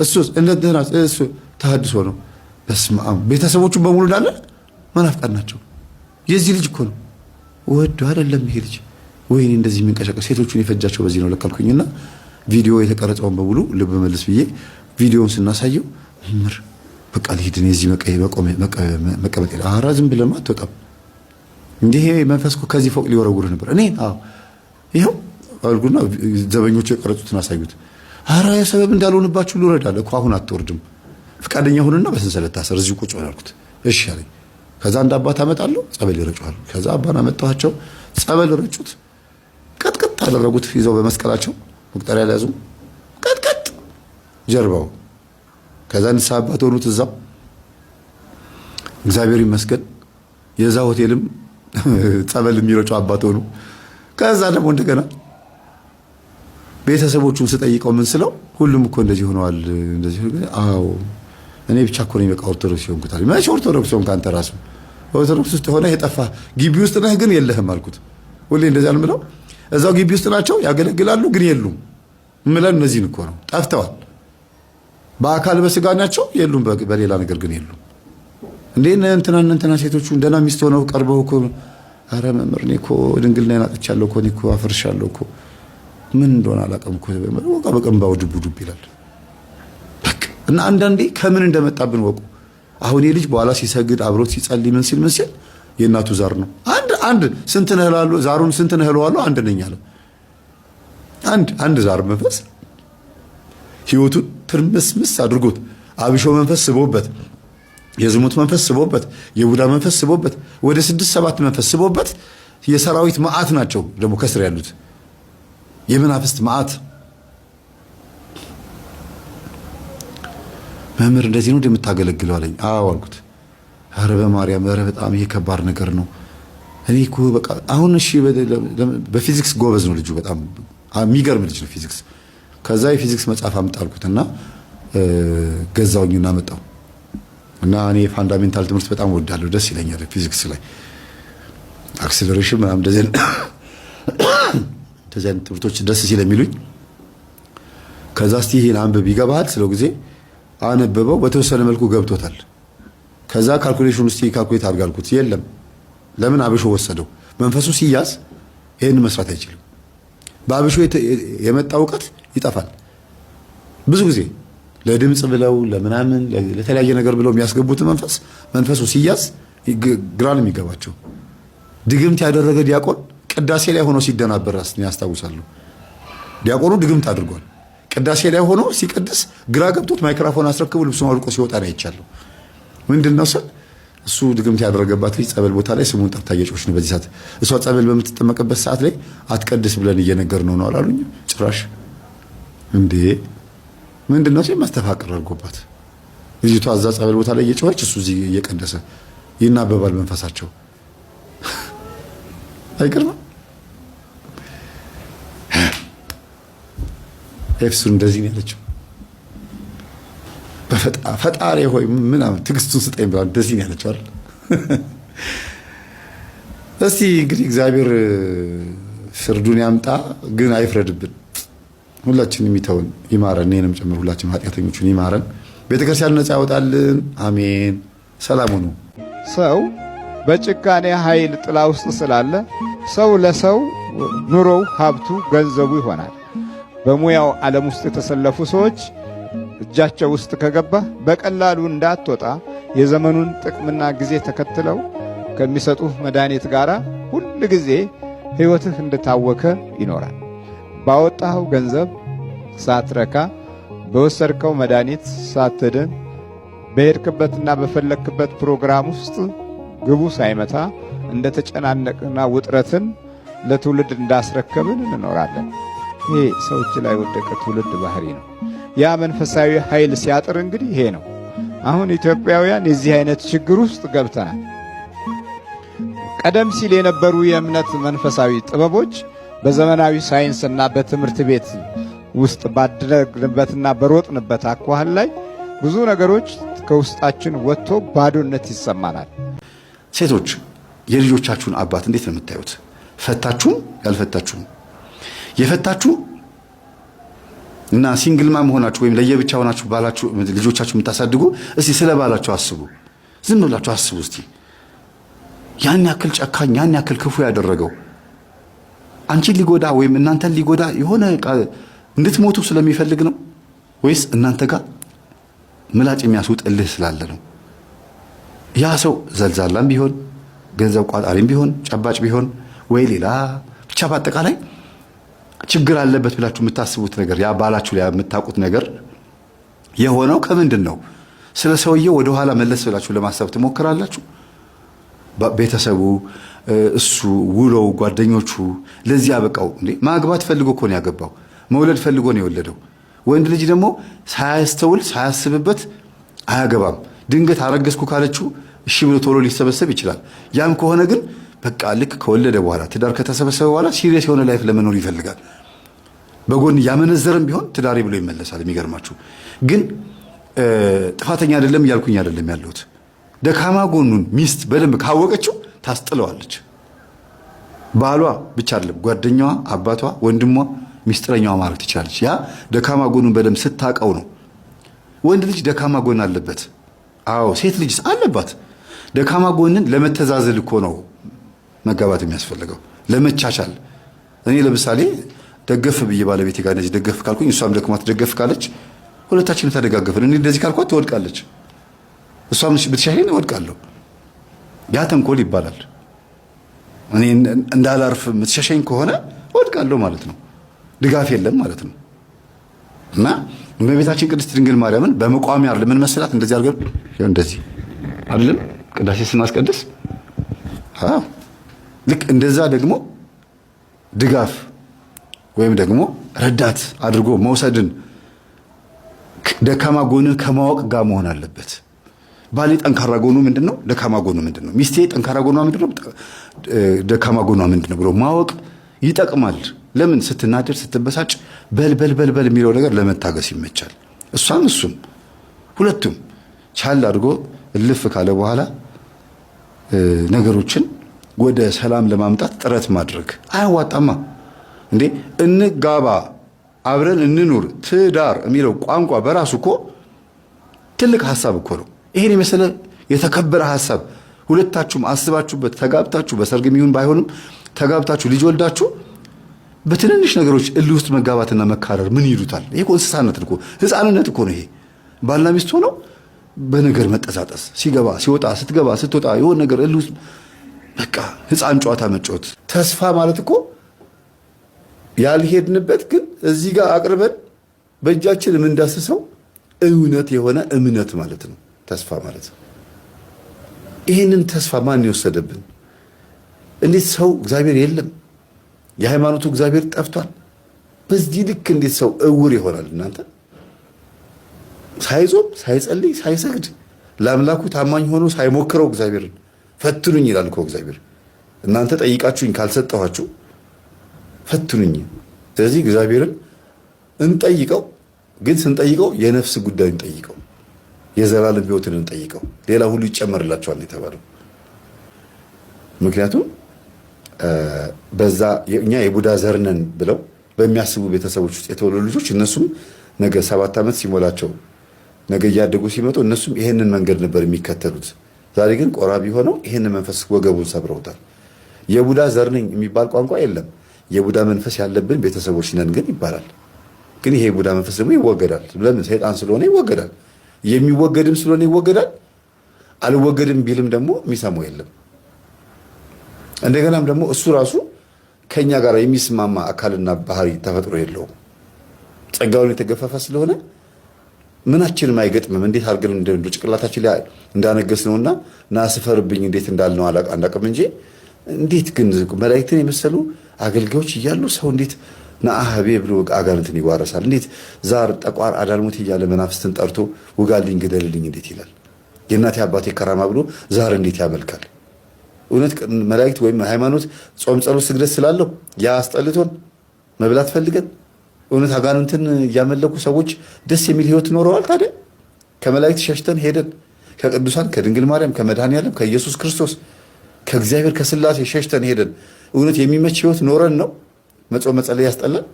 እሱ ተሐድሶ ነው። በስመ አብ ቤተሰቦቹን በሙሉ እንዳለ መናፍቃን ናቸው። የዚህ ልጅ እኮ ነው ወዶ አይደለም ይሄ ልጅ። ወይኔ እንደዚህ የሚንቀሸቀሽ ሴቶቹን የፈጃቸው በዚህ ነው ለካልኩኝና ቪዲዮ የተቀረጸውን በሙሉ ልብ መልስ ብዬ ቪዲዮውን ስናሳየው ምር በቃ ልሂድን የዚህ መቀመጥ ይላል። ኧረ ዝም ብለህ አትወጣም እንዴ መንፈስ እኮ ከዚህ ፎቅ ሊወረውርህ ነበር። እኔ ይኸው አልኩና ዘበኞቹ የቀረጹትን አሳዩት። ኧረ የሰበብ እንዳልሆንባችሁ ልውረዳለሁ እኮ አሁን አትወርድም፣ ፈቃደኛ ሁንና በሰንሰለት ታሰር እዚሁ ቁጭ በል አልኩት። እሺ አለኝ። ከዛ አንድ አባት አመጣለሁ ጸበል ይረጩሃል። ከዛ አባን አመጣኋቸው። ጸበል ረጩት። ቀጥቀጥ አደረጉት ይዘው በመስቀላቸው መቁጠሪያ ላይ ያዙ። ቀጥቀጥ ጀርባው። ከዛ ንስሐ አባት ሆኑት እዛው። እግዚአብሔር ይመስገን የዛ ሆቴልም ጸበል የሚረጩ አባት ሆኑ። ከዛ ደግሞ እንደገና ቤተሰቦቹን ስጠይቀው ምን ስለው ሁሉም እኮ እንደዚህ ሆነዋል። እንደዚህ አዎ እኔ ብቻ እኮ ነኝ በቃ ኦርቶዶክስ ሆንኩት አለኝ። መቼ ኦርቶዶክስ ሆንክ አንተ ራሱ? ኦርቶዶክስ ውስጥ ሆነ የጠፋ ግቢ ውስጥ ነህ ግን የለህም አልኩት። ሁሌ እንደዚህ አልምለው። እዛው ግቢ ውስጥ ናቸው ያገለግላሉ ግን የሉም። ምለን እነዚህን እኮ ነው ጠፍተዋል። በአካል በስጋ ናቸው የሉም፣ በሌላ ነገር ግን የሉም። እንዴ እንትና ሴቶቹ እንደና ሚስት ሆነው ቀርበው እኮ አረ መምህር እኔ እኮ ድንግልናዬን አጥቻለሁ እኮ እኔ እኮ አፍርሻለሁ እኮ ምን እንደሆነ አላውቅም እኮ በቀንባው ዱብ ዱብ ይላል። በቃ እና አንዳንዴ ከምን እንደመጣብን ወቁ። አሁን የልጅ በኋላ ሲሰግድ አብሮት ሲጸልይ ምን ሲል የእናቱ ዛር ነው። አንድ ስንት ነህ እላለሁ ዛሩን ስንት ነህ እለዋለሁ አንድ ነኝ አለ። አንድ ዛር መንፈስ ህይወቱን ትርምስምስ አድርጎት አብሾ መንፈስ ስቦበት የዝሙት መንፈስ ስቦበት የቡዳ መንፈስ ስቦበት ወደ 6-7 መንፈስ ስቦበት የሰራዊት መዓት ናቸው ደግሞ ከስር ያሉት የመናፍስት መዓት። መምህር እንደዚህ ነው እንደምታገለግለው አለኝ። አዎ አልኩት። ኧረ በማርያም ኧረ በጣም ይሄ ከባድ ነገር ነው። እኔ እኮ በቃ አሁን እሺ በፊዚክስ ጎበዝ ነው ልጁ፣ በጣም የሚገርም ልጅ ነው ፊዚክስ። ከዛ የፊዚክስ መጽሐፍ አምጣልኩትና ገዛውኝና መጣው እና እኔ ፋንዳሜንታል ትምህርት በጣም ወዳለሁ፣ ደስ ይለኛል ፊዚክስ ላይ አክሰለሬሽን ምናምን እንደዚህ ትምህርቶች ደስ ሲለሚሉኝ ከዛ እስቲ ይሄን አንብብ ይገባሃል ስለው ጊዜ አነበበው። በተወሰነ መልኩ ገብቶታል። ከዛ ካልኩሌሽን ውስጥ ካልኩሌት አድርጋልኩት የለም። ለምን አብሾ ወሰደው። መንፈሱ ሲያዝ ይሄን መስራት አይችልም። በአብሾ የመጣ እውቀት ይጠፋል። ብዙ ጊዜ ለድምጽ ብለው ለምናምን ለተለያየ ነገር ብለው የሚያስገቡት መንፈሱ ሲያዝ ግራ ነው የሚገባቸው። ድግምት ያደረገ ዲያቆን ቅዳሴ ላይ ሆኖ ሲደናበር ያስታውሳሉ። ዲያቆኑ ድግምት አድርጓል። ቅዳሴ ላይ ሆኖ ሲቀድስ ግራ ገብቶት ማይክሮፎን አስረክቦ ልብሱን አውልቆ ሲወጣ ነው አይቻለሁ። ምንድነው ስል እሱ ድግምት ያደረገባት ልጅ ጸበል ቦታ ላይ ስሙን ጠርታ እየጮች ነው በዚህ ሰዓት። እሷ ጸበል በምትጠመቅበት ሰዓት ላይ አትቀድስ ብለን እየነገር ነው አላሉኝ። ጭራሽ እንዴ ምንድነው ሲል ማስተፋቀር አድርጎባት ልጅቷ እዛ ጸበል ቦታ ላይ እየጮች እሱ እዚህ እየቀደሰ ይናበባል መንፈሳቸው። አይገርምም? ኤፍሱን እንደዚህ ነው ያለችው። ፈጣሪ ሆይ ምናምን ትዕግስቱን ስጠኝ ብላ እንደዚህ ነው ያለችው አይደል? እስቲ እንግዲህ እግዚአብሔር ፍርዱን ያምጣ፣ ግን አይፍረድብን። ሁላችንም የሚተውን ይማረን፣ እኔንም ጨምር ሁላችንም ኃጢአተኞቹን ይማረን። ቤተክርስቲያን ነፃ ያወጣልን። አሜን። ሰላም ሁኑ። ሰው በጭካኔ ኃይል ጥላ ውስጥ ስላለ ሰው ለሰው ኑሮው፣ ሀብቱ፣ ገንዘቡ ይሆናል። በሙያው ዓለም ውስጥ የተሰለፉ ሰዎች እጃቸው ውስጥ ከገባ በቀላሉ እንዳትወጣ የዘመኑን ጥቅምና ጊዜ ተከትለው ከሚሰጡህ መድኃኒት ጋር ሁል ጊዜ ሕይወትህ እንደታወከ ይኖራል። ባወጣኸው ገንዘብ ሳትረካ፣ በወሰድከው መድኃኒት ሳትድን፣ በሄድክበትና በፈለክበት ፕሮግራም ውስጥ ግቡ ሳይመታ እንደተጨናነቅና ውጥረትን ለትውልድ እንዳስረከብን እንኖራለን። ይሄ ሰዎች ላይ ወደቀ ትውልድ ባህሪ ነው። ያ መንፈሳዊ ኃይል ሲያጥር እንግዲህ ይሄ ነው። አሁን ኢትዮጵያውያን የዚህ አይነት ችግር ውስጥ ገብተናል። ቀደም ሲል የነበሩ የእምነት መንፈሳዊ ጥበቦች በዘመናዊ ሳይንስና በትምህርት ቤት ውስጥ ባደረግንበትና በሮጥንበት አኳኋን ላይ ብዙ ነገሮች ከውስጣችን ወጥቶ ባዶነት ይሰማናል። ሴቶች የልጆቻችሁን አባት እንዴት ነው የምታዩት? ፈታችሁም ያልፈታችሁም የፈታችሁ እና ሲንግል ማም ሆናችሁ ወይም ለየብቻ ሆናችሁ ባላችሁ ልጆቻችሁ የምታሳድጉ እስቲ ስለ ባላችሁ አስቡ። ዝም ብላችሁ አስቡ እስቲ። ያን ያክል ጨካኝ ያን ያክል ክፉ ያደረገው አንቺን ሊጎዳ ወይም እናንተን ሊጎዳ የሆነ እንድትሞቱ ስለሚፈልግ ነው ወይስ እናንተ ጋር ምላጭ የሚያስውጥልህ ስላለ ነው? ያ ሰው ዘልዛላም ቢሆን ገንዘብ ቋጣሪም ቢሆን ጨባጭ ቢሆን ወይ ሌላ ብቻ በአጠቃላይ ችግር አለበት ብላችሁ የምታስቡት ነገር ያ ባላችሁ ላይ የምታውቁት ነገር የሆነው ከምንድን ነው? ስለ ሰውየው ወደ ኋላ መለስ ብላችሁ ለማሰብ ትሞክራላችሁ? ቤተሰቡ፣ እሱ፣ ውሎው፣ ጓደኞቹ ለዚህ ያበቃው እንዴ? ማግባት ፈልጎ እኮ ነው ያገባው። መውለድ ፈልጎ ነው የወለደው። ወንድ ልጅ ደግሞ ሳያስተውል ሳያስብበት አያገባም። ድንገት አረገዝኩ ካለችው እሺ ብሎ ቶሎ ሊሰበሰብ ይችላል። ያም ከሆነ ግን በቃ ልክ ከወለደ በኋላ ትዳር ከተሰበሰበ በኋላ ሲሪየስ የሆነ ላይፍ ለመኖር ይፈልጋል። በጎን ያመነዘርም ቢሆን ትዳሬ ብሎ ይመለሳል። የሚገርማችሁ ግን ጥፋተኛ አይደለም እያልኩኝ አይደለም ያለሁት። ደካማ ጎኑን ሚስት በደንብ ካወቀችው ታስጥለዋለች። ባሏ ብቻ አይደለም ጓደኛዋ፣ አባቷ፣ ወንድሟ፣ ሚስጥረኛዋ ማድረግ ትችላለች። ያ ደካማ ጎኑን በደንብ ስታቀው ነው። ወንድ ልጅ ደካማ ጎን አለበት። አዎ ሴት ልጅ አለባት። ደካማ ጎንን ለመተዛዘል እኮ ነው መጋባት የሚያስፈልገው ለመቻቻል። እኔ ለምሳሌ ደገፍ ብዬ ባለቤቴ ጋር እንደዚህ ደገፍ ካልኩኝ እሷም ደክሟት ደገፍ ካለች ሁለታችንም ተደጋገፍን። እኔ እንደዚህ ካልኳት ትወድቃለች፣ እሷም ብትሻሽኝ እወድቃለሁ። ያ ተንኮል ይባላል። እኔ እንዳላርፍ የምትሻሸኝ ከሆነ እወድቃለሁ ማለት ነው። ድጋፍ የለም ማለት ነው። እና እመቤታችን ቅድስት ድንግል ማርያምን በመቋሚያ አይደለም ምን መሰላት እንደዚህ አድርገን እንደዚህ አይደለም ቅዳሴ ስናስቀድስ ልክ እንደዛ ደግሞ ድጋፍ ወይም ደግሞ ረዳት አድርጎ መውሰድን ደካማ ጎንን ከማወቅ ጋር መሆን አለበት። ባሌ ጠንካራ ጎኑ ምንድነው? ደካማ ጎኑ ምንድነው? ሚስቴ ጠንካራ ጎኗ ምንድነው? ደካማ ጎኗ ምንድነው ብሎ ማወቅ ይጠቅማል። ለምን ስትናደድ ስትበሳጭ በልበል የሚለው ነገር ለመታገስ ይመቻል። እሱም ሁለቱም ቻል አድርጎ እልፍ ካለ በኋላ ነገሮችን ወደ ሰላም ለማምጣት ጥረት ማድረግ አያዋጣማ እንዴ። እንጋባ አብረን እንኑር ትዳር የሚለው ቋንቋ በራሱ እኮ ትልቅ ሐሳብ እኮ ነው። ይሄን የመሰለ የተከበረ ሐሳብ ሁለታችሁም አስባችሁበት ተጋብታችሁ በሰርግም ይሁን ባይሆንም ተጋብታችሁ ልጅ ወልዳችሁ በትንንሽ ነገሮች እልህ ውስጥ መጋባትና መካረር ምን ይሉታል? ይሄ እኮ እንስሳነት እኮ ሕፃንነት እኮ ነው። ይሄ ባልና ሚስት ሆነው በነገር መጠሳጠስ ሲገባ ሲወጣ ስትገባ ስትወጣ የሆነ ነገር እልህ ውስጥ በቃ ሕፃን ጨዋታ መጫወት። ተስፋ ማለት እኮ ያልሄድንበት ግን እዚህ ጋር አቅርበን በእጃችን የምንዳስሰው እውነት የሆነ እምነት ማለት ነው ተስፋ ማለት ነው። ይህንን ተስፋ ማን የወሰደብን? እንዴት ሰው እግዚአብሔር የለም የሃይማኖቱ እግዚአብሔር ጠፍቷል። በዚህ ልክ እንዴት ሰው እውር ይሆናል? እናንተ ሳይጾም ሳይጸልይ ሳይሰግድ ለአምላኩ ታማኝ ሆኖ ሳይሞክረው እግዚአብሔርን ፈትኑኝ ይላል እኮ እግዚአብሔር። እናንተ ጠይቃችሁኝ ካልሰጠኋችሁ ፈትኑኝ። ስለዚህ እግዚአብሔርን እንጠይቀው፣ ግን ስንጠይቀው የነፍስ ጉዳይ እንጠይቀው፣ የዘላለም ሕይወትን እንጠይቀው። ሌላ ሁሉ ይጨመርላችኋል የተባለው ምክንያቱም በዛ እኛ የቡዳ ዘር ነን ብለው በሚያስቡ ቤተሰቦች ውስጥ የተወለዱ ልጆች እነሱም ነገ 7 ዓመት ሲሞላቸው ነገ እያደጉ ሲመጡ እነሱም ይሄንን መንገድ ነበር የሚከተሉት። ዛሬ ግን ቆራቢ ሆነው ይሄንን መንፈስ ወገቡን ሰብረውታል። የቡዳ ዘር ነኝ የሚባል ቋንቋ የለም። የቡዳ መንፈስ ያለብን ቤተሰቦች ነን ግን ይባላል። ግን ይሄ የቡዳ መንፈስ ደግሞ ይወገዳል። ለምን? ሰይጣን ስለሆነ ይወገዳል። የሚወገድም ስለሆነ ይወገዳል። አልወገድም ቢልም ደግሞ የሚሰማው የለም። እንደገናም ደግሞ እሱ ራሱ ከኛ ጋር የሚስማማ አካልና ባህሪ ተፈጥሮ የለውም። ጸጋውን የተገፈፈ ስለሆነ ምናችንም አይገጥምም። እንዴት አድርገን እንደ ጭቅላታችን ላይ እንዳነገስ ነውና ናስፈርብኝ እንዴት እንዳልነው አላውቅም እንጂ እንዴት ግን መላእክትን የመሰሉ አገልጋዮች እያሉ ሰው እንዴት ናአህቤ ብሎ አጋንንትን ይዋረሳል? እንዴት ዛር ጠቋር አዳልሞት እያለ መናፍስትን ጠርቶ ውጋልኝ ግደልልኝ እንዴት ይላል? የእናቴ አባቴ ከራማ ብሎ ዛር እንዴት ያመልካል? እውነት መላእክት ወይም ሃይማኖት ጾም፣ ጸሎት፣ ስግደት ስላለው ያ አስጠልቶን መብላት ፈልገን እውነት አጋንንትን እያመለኩ ሰዎች ደስ የሚል ህይወት ኖረዋል? ታዲያ ከመላእክት ሸሽተን ሄደን ከቅዱሳን ከድንግል ማርያም ከመድኃኔዓለም ከኢየሱስ ክርስቶስ ከእግዚአብሔር ከስላሴ ሸሽተን ሄደን እውነት የሚመች ህይወት ኖረን ነው መጾም መጸለይ ያስጠላል?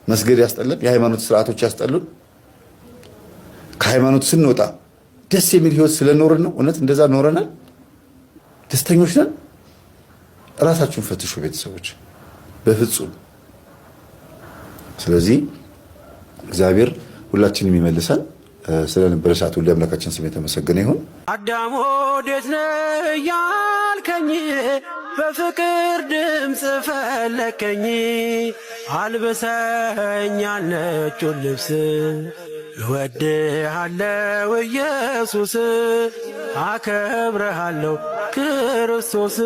መስገድ ያስጠላል? የሃይማኖት ስርዓቶች ያስጠሉን? ከሃይማኖት ስንወጣ ደስ የሚል ህይወት ስለኖርን ነው? እውነት እንደዛ ኖረናል? ደስተኞች ነን? ራሳችሁን ፈትሹ ቤተሰቦች፣ በፍጹም። ስለዚህ እግዚአብሔር ሁላችንም ይመልሰን። ስለነበረ ሰዓት ሁሉ አምላካችን ስም የተመሰገነ ይሁን። አዳም ወዴት ነህ ያልከኝ፣ በፍቅር ድምፅ ፈለከኝ። አልብሰኝ ነጩን ልብስ፣ እወድሃለሁ ኢየሱስ፣ አከብረሃለሁ ክርስቶስ።